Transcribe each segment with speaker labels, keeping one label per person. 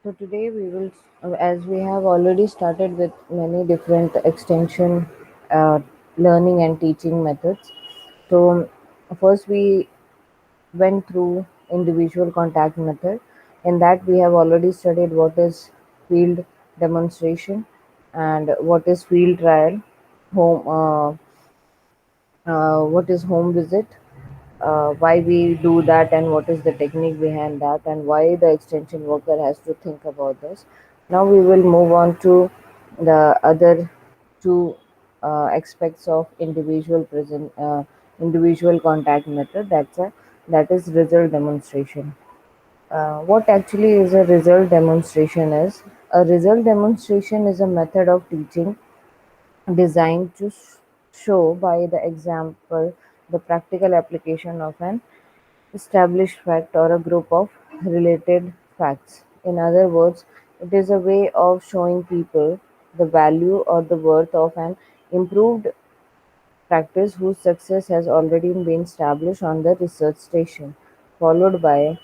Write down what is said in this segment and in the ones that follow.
Speaker 1: So today we will, as we have already started with many different extension learning and teaching methods. So first we went through individual contact method. In that we have already studied what is field demonstration and what is field trial, home what is home visit, why we do that, and what is the technique behind that, and why the extension worker has to think about this. Now we will move on to the other two aspects of individual contact method. That is result demonstration. What actually is a result demonstration is a result demonstration is a method of teaching designed to show by the example the practical application of an established fact or a group of related facts. In other words, it is a way of showing people the value or the worth of an improved practice whose success has already been established on the research station, followed by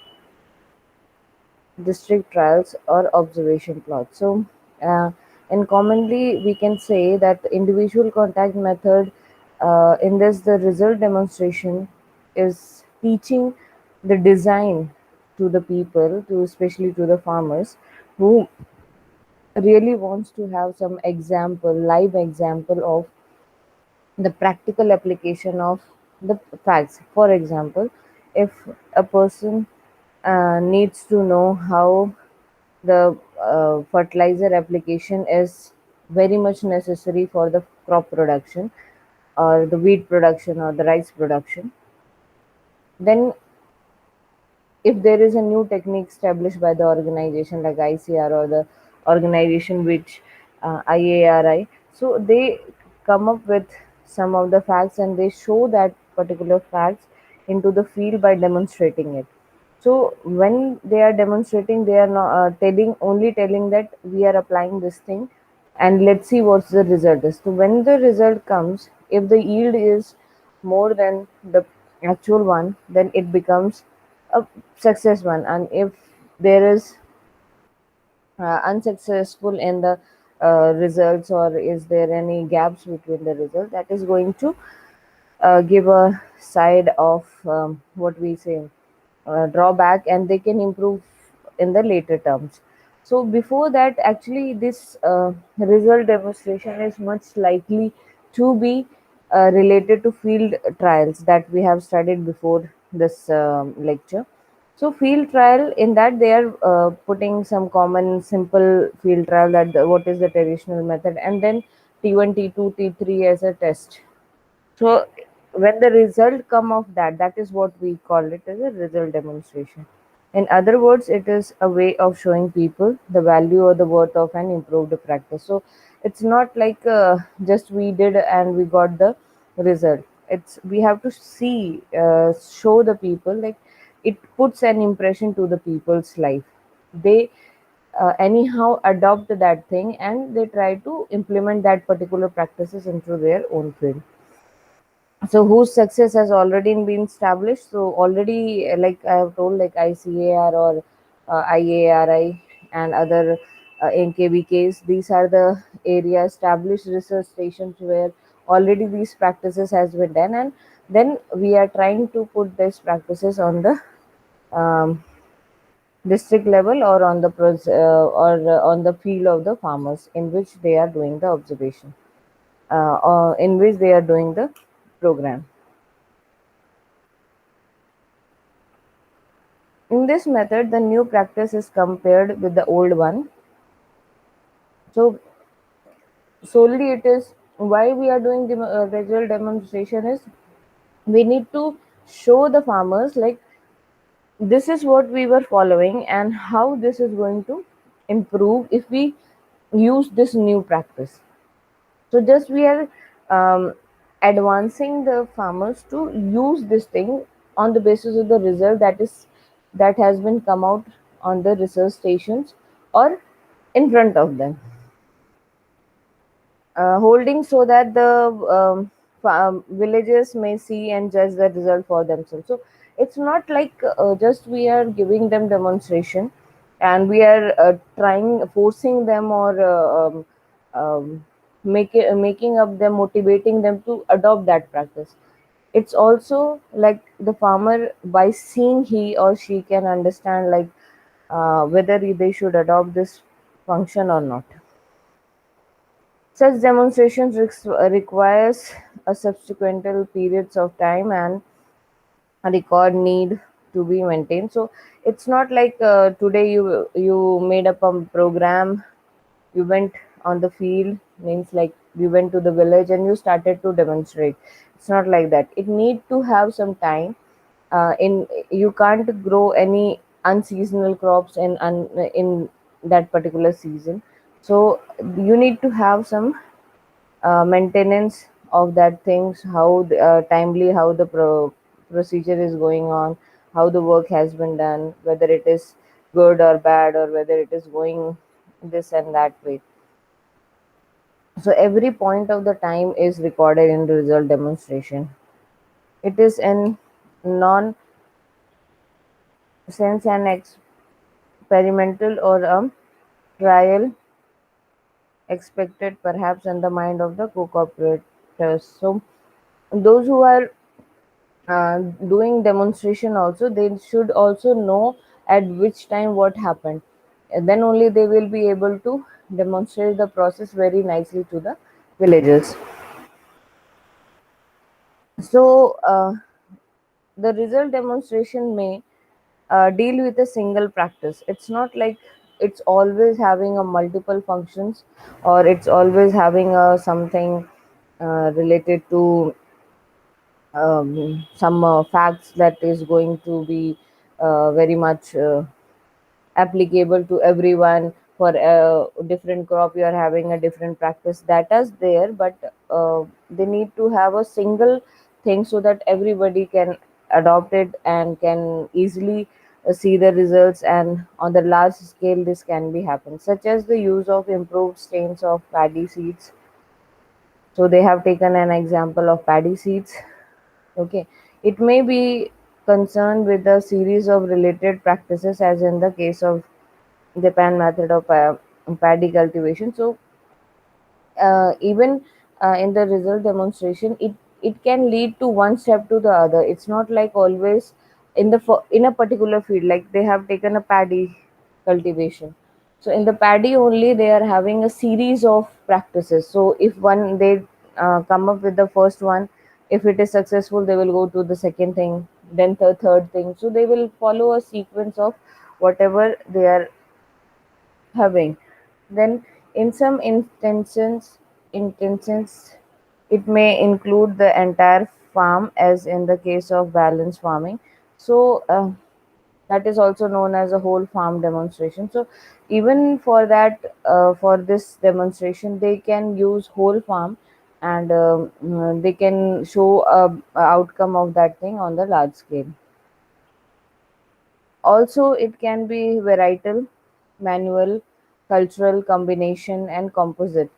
Speaker 1: district trials or observation plots. So, uh, and commonly we can say that the individual contact method, in this the result demonstration is teaching the design to the people, to especially to the farmers who really wants to have some example, live example of the practical application of the facts. For example, if a person needs to know how the fertilizer application is very much necessary for the crop production or the wheat production or the rice production, then if there is a new technique established by the organization like ICR or the organization which IARI, so they come up with some of the facts and they show that particular facts into the field by demonstrating it. So when they are demonstrating, they are not telling that we are applying this thing and let's see what's the result is. So when the result comes, if the yield is more than the actual one, then it becomes a success one. And if there is unsuccessful in the results, or is there any gaps between the result, that is going to give a side of what we say drawback, and they can improve in the later terms. So before that, actually this result demonstration is much likely to be related to field trials that we have studied before this lecture. So field trial, in that they are putting some common simple field trial, that what is the traditional method, and then T1, T2, T3 as a test. So when the result come of that, that is what we call it as a result demonstration. In other words, it is a way of showing people the value or the worth of an improved practice. So it's not like just we did and we got the result. It's we have to see, show the people, like it puts an impression to the people's life. They anyhow adopt that thing and they try to implement that particular practices into their own field, so whose success has already been established. So already, like I have told, like ICAR or IARI and other NKBKs, these are the area established research stations where already these practices has been done, and then we are trying to put these practices on the um, district level or on the on the field of the farmers in which they are doing the observation, or in which they are doing the program. In this method, the new practice is compared with the old one. So solely it is why we are doing the visual demonstration is we need to show the farmers, like this is what we were following and how this is going to improve if we use this new practice. So just we are um, advancing the farmers to use this thing on the basis of the result that has been come out on the research stations or in front of them, holding so that the villagers may see and judge the result for themselves. So it's not like just we are giving them demonstration. and we are trying forcing them, or making up them, motivating them to adopt that practice. It's also like the farmer, by seeing, he or she can understand, like whether they should adopt this function or not. Such demonstrations requires a subsequent periods of time, and a record need to be maintained. So it's not like today you made up a program, you went on the field, means like you went to the village and you started to demonstrate. It's not like that. It need to have some time. In You can't grow any unseasonal crops in that particular season. So you need to have some maintenance of that things, how timely, how the procedure is going on, how the work has been done, whether it is good or bad, or whether it is going this and that way. So every point of the time is recorded in the result demonstration. It is in non sense an experimental or a trial expected perhaps in the mind of the co-operators. So those who are doing demonstration also, they should also know at which time what happened. And then only they will be able to demonstrate the process very nicely to the villagers. So the result demonstration may deal with a single practice. It's not like it's always having a multiple functions, or it's always having a something related to some facts that is going to be very much applicable to everyone. For a different crop you are having a different practice, that is there, but they need to have a single thing so that everybody can adopt it and can easily see the results, and on the large scale this can be happen, such as the use of improved strains of paddy seeds. So they have taken an example of paddy seeds. Okay, it may be concerned with a series of related practices, as in the case of Japan method of paddy cultivation. So even in the result demonstration, it can lead to one step to the other. It's not like always in a particular field, like they have taken a paddy cultivation. So in the paddy only they are having a series of practices. So if one they come up with the first one, if it is successful they will go to the second thing, then the third thing. So they will follow a sequence of whatever they are having. Then, in some instances, it may include the entire farm, as in the case of balance farming. So, that is also known as a whole farm demonstration. So, even for that, for this demonstration, they can use whole farm, and they can show a outcome of that thing on the large scale. Also, it can be varietal, manual, cultural, combination, and composite.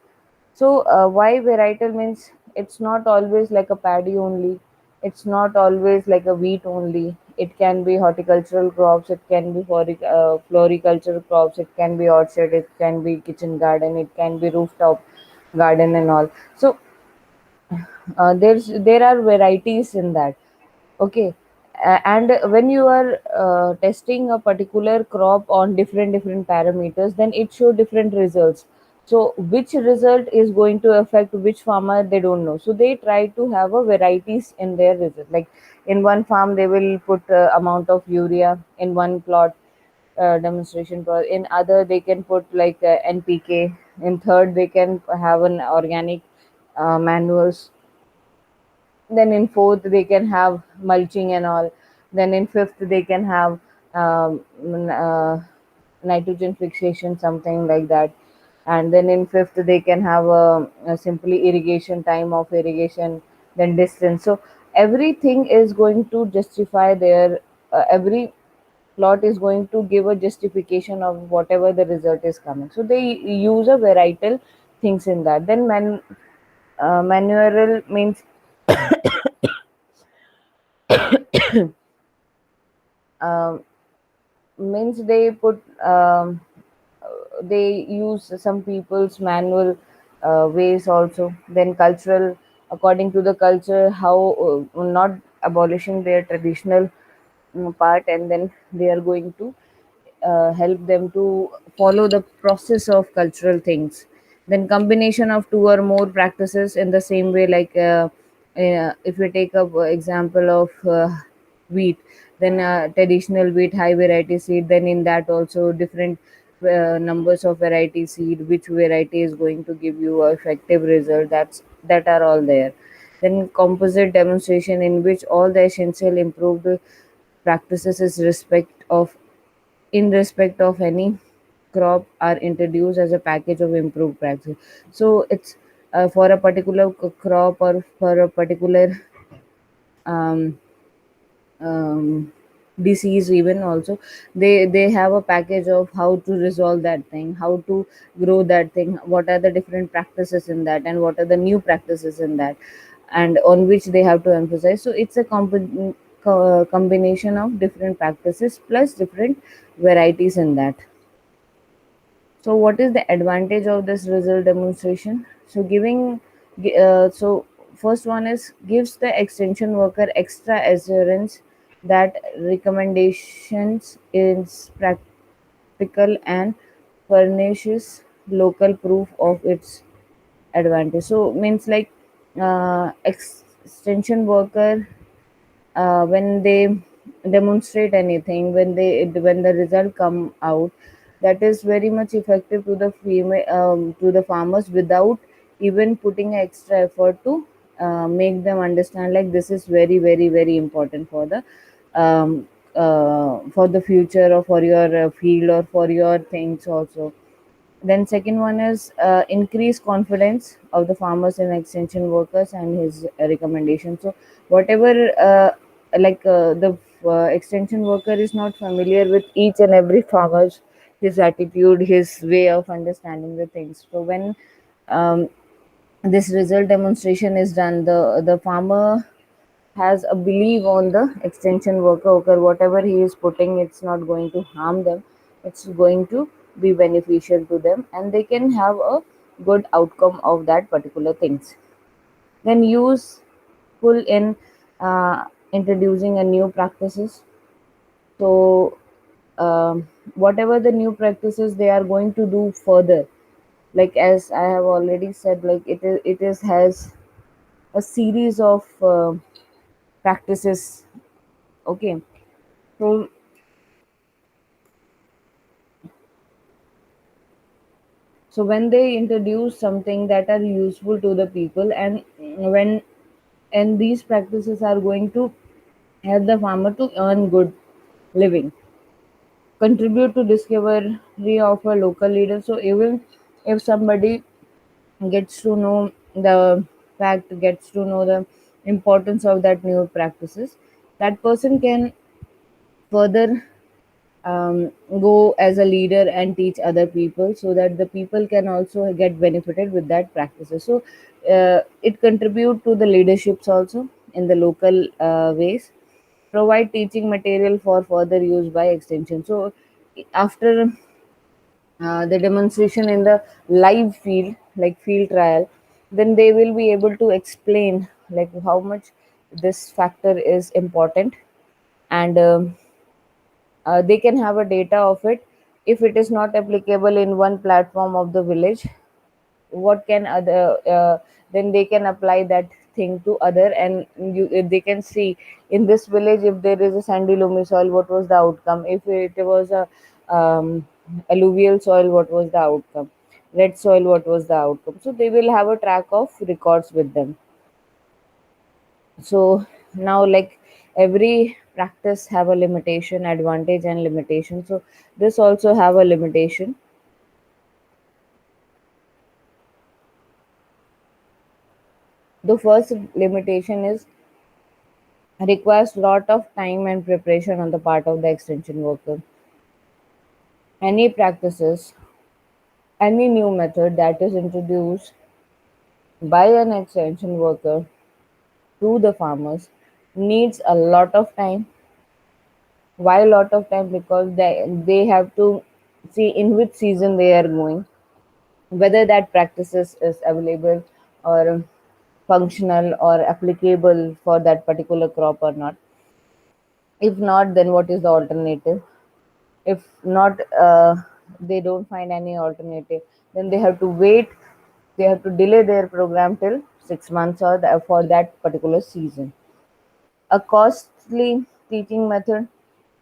Speaker 1: So, why varietal means it's not always like a paddy only, it's not always like a wheat only. It can be horticultural crops, it can be floricultural crops, it can be orchard, it can be kitchen garden, it can be rooftop garden, and all. So, there are varieties in that. Okay. And when you are testing a particular crop on different parameters, then it show different results. So which result is going to affect which farmer, they don't know. So they try to have a varieties in their result. Like in one farm they will put amount of urea in one plot, demonstration plot. In other they can put like NPK. In third they can have an organic manuals. Then in fourth they can have mulching and all. Then in fifth they can have nitrogen fixation, something like that. And then in fifth they can have a simply irrigation, time of irrigation, then distance. So everything is going to justify their every plot is going to give a justification of whatever the result is coming. So they use a varietal things in that. Then manual means um, means they use some people's manual ways also. Then cultural, according to the culture, how not abolishing their traditional part, and then they are going to help them to follow the process of cultural things. Then combination of two or more practices in the same way, like if we take a example of wheat, then traditional wheat high variety seed, then in that also different numbers of variety seed, which variety is going to give you a effective result, that are all there. Then composite demonstration, in which all the essential improved practices is respect of in respect of any crop are introduced as a package of improved practice. So it's for a particular crop, or for a particular um, um, disease even also, they have a package of how to resolve that thing, how to grow that thing, what are the different practices in that, and what are the new practices in that, and on which they have to emphasize. So it's a combination of different practices plus different varieties in that. So, what is the advantage of this result demonstration? So, first one is gives the extension worker extra assurance that recommendations is practical and furnishes local proof of its advantage. So, means like extension worker, when they demonstrate anything, when the result come out, that is very much effective to the female, to the farmers, without even putting extra effort to make them understand, like this is very very very important um, for the future, or for your field, or for your things also. Then second one is increase confidence of the farmers and extension workers and his recommendation. So whatever the extension worker is not familiar with each and every farmer's, his attitude, his way of understanding the things. So when um, this result demonstration is done, the farmer has a belief on the extension worker. Okay, whatever he is putting, it's not going to harm them, it's going to be beneficial to them, and they can have a good outcome of that particular things. Then useful in introducing a new practices. So whatever the new practices they are going to do further, like as I have already said, like it is has a series of practices. Okay, so when they introduce something that are useful to the people, and when and these practices are going to help the farmer to earn good living, contribute to discovery of a local leader. So even if somebody gets to know gets to know the importance of that new practices, that person can further go as a leader and teach other people, so that the people can also get benefited with that practices. So it contribute to the leaderships also in the local ways, provide teaching material for further use by extension. So after the demonstration in the live field, like field trial, then they will be able to explain like how much this factor is important, and they can have a data of it. If it is not applicable in one platform of the village, what can other then they can apply that thing to other, and they can see in this village, if there is a sandy loamy soil, what was the outcome. If it was a alluvial soil, what was the outcome. Red soil, what was the outcome. So they will have a track of records with them. So now, like, every practice have a limitation, advantage and limitation. So this also have a limitation. The first limitation is requires lot of time and preparation on the part of the extension worker. Any practices, any new method that is introduced by an extension worker to the farmers needs a lot of time, Why a lot of time? Because they have to see in which season they are going, whether that practices is available or functional or applicable for that particular crop or not. If not, then what is the alternative? If not, they don't find any alternative, then they have to wait, they have to delay their program till 6 months or for that particular season. A costly teaching method,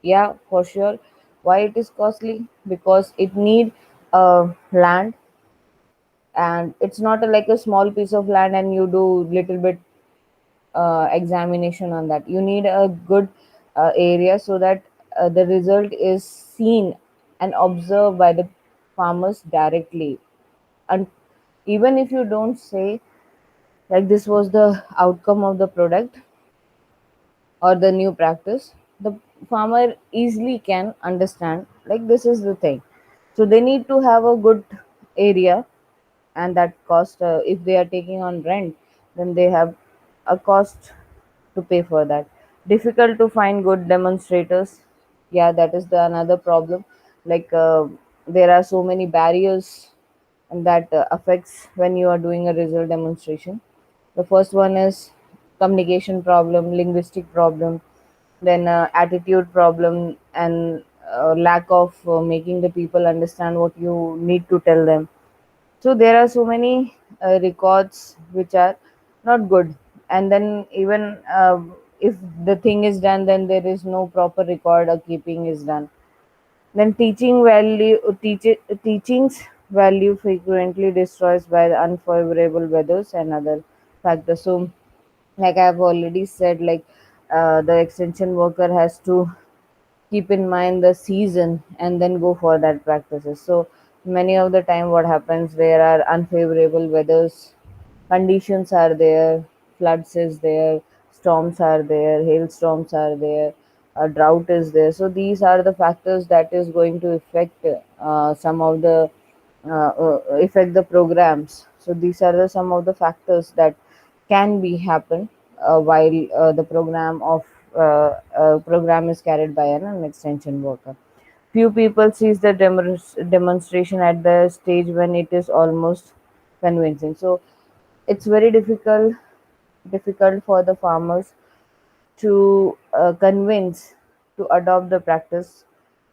Speaker 1: yeah, for sure. Why it is costly? Because it need land, and it's not like a small piece of land and you do little bit examination on that. You need a good area so that the result is seen and observed by the farmers directly. And even if you don't say like this was the outcome of the product or the new practice, the farmer easily can understand like this is the thing. So they need to have a good area, and that cost, if they are taking on rent, then they have a cost to pay for that. Difficult to find good demonstrators, yeah, that is the another problem. Like there are so many barriers, and that affects when you are doing a result demonstration. The first one is communication problem, linguistic problem, then attitude problem, and lack of making the people understand what you need to tell them. So there are so many records which are not good, and then even if the thing is done, then there is no proper record or keeping is done. Then teaching's value frequently destroys by the unfavorable weathers and other factors. So like I've already said, like the extension worker has to keep in mind the season and then go for that practices. So many of the time what happens, there are unfavorable weathers conditions are there, floods is there, storms are there, hailstorms are there, drought is there. So these are the factors that is going to affect some of the affect the programs. So these are some of the factors that can be happen while the program is carried by an extension worker. Few people sees the demonstration at the stage when it is almost convincing. So it's very difficult for the farmers to convince to adopt the practice,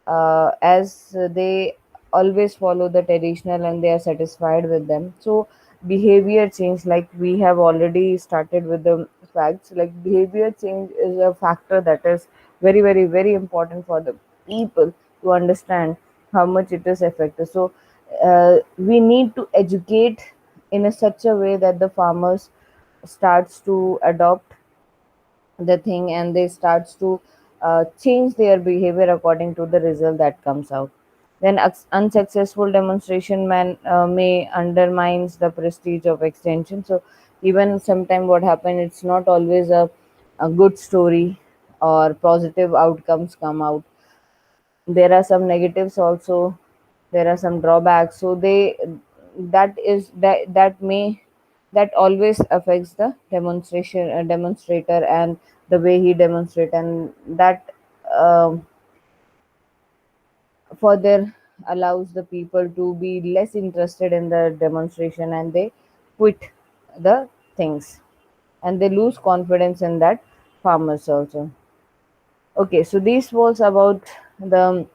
Speaker 1: as they always follow the traditional and they are satisfied with them. So behavior change, like we have already started with the facts, like behavior change is a factor that is very important for the people to understand how much it is effective. So we need to educate in a such a way that the farmers starts to adopt the thing, and they starts to change their behavior according to the result that comes out. Then unsuccessful demonstration may undermines the prestige of extension. So even sometime what happen, it's not always a good story or positive outcomes come out. There are some negatives also, there are some drawbacks. So they, that may, that always affects the demonstrator and the way he demonstrate, and that further allows the people to be less interested in the demonstration, and they quit the things, and they lose confidence in that farmers also. Okay, so this was about the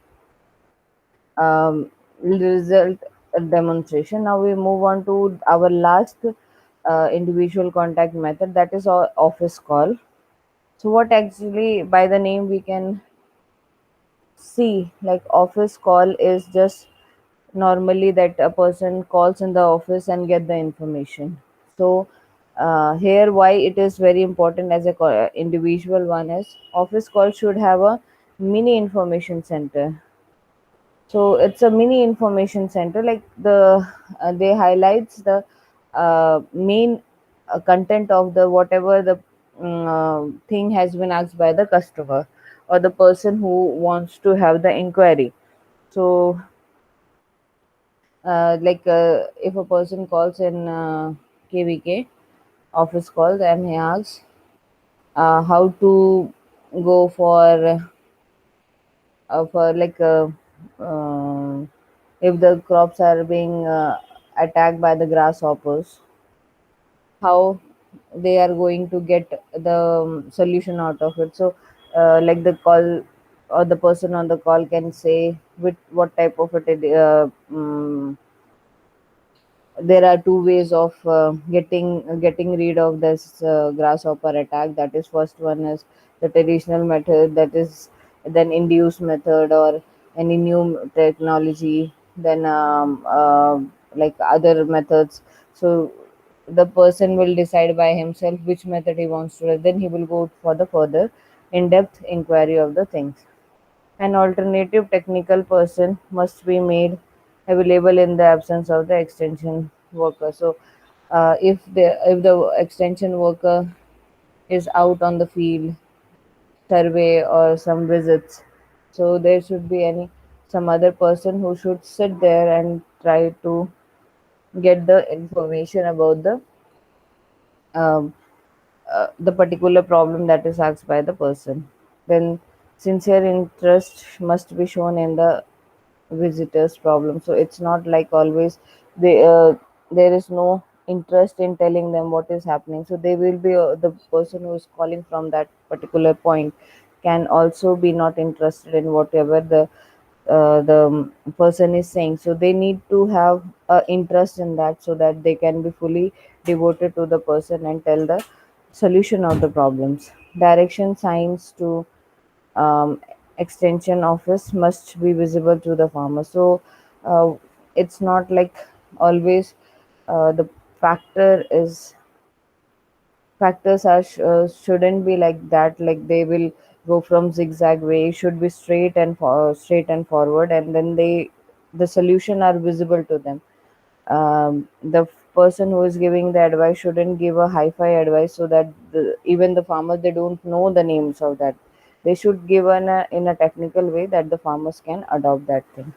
Speaker 1: result demonstration. Now we move on to our last individual contact method, that is our office call. So what actually by the name we can see, like office call is just normally that a person calls in the office and get the information. So here why it is very important as a individual one is office call should have a mini information center. So it's a mini information center, like they highlights the main content of the whatever the thing has been asked by the customer or the person who wants to have the inquiry. So if a person calls in KVK office calls and he asks how to go for for like if the crops are being attacked by the grasshoppers, how they are going to get the solution out of it. So like the call or the person on the call can say with what type of there are two ways of getting rid of this grasshopper attack. That is, first one is the traditional method, that is then induced method or any new technology, then like other methods. So the person will decide by himself which method he wants to, then he will go for the further in-depth inquiry of the things. An alternative technical person must be made available in the absence of the extension worker. So, if the extension worker is out on the field, survey or some visits, so there should be any some other person who should sit there and try to get the information about um, the particular problem that is asked by the person. Then sincere interest must be shown in the visitors problem. So it's not like always they there is no interest in telling them what is happening. So they will be the person who is calling from that particular point can also be not interested in whatever the person is saying. So they need to have interest in that so that they can be fully devoted to the person and tell the solution of the problems. Direction signs to um, extension office must be visible to the farmer. So uh, it's not like always the factor is factors are shouldn't be like that, like they will go from zigzag way. It should be straight and forward, and then the solution are visible to them. The person who is giving the advice shouldn't give a hi-fi advice so that even the farmers, they don't know the names of that. They should give in a technical way that the farmers can adopt that thing.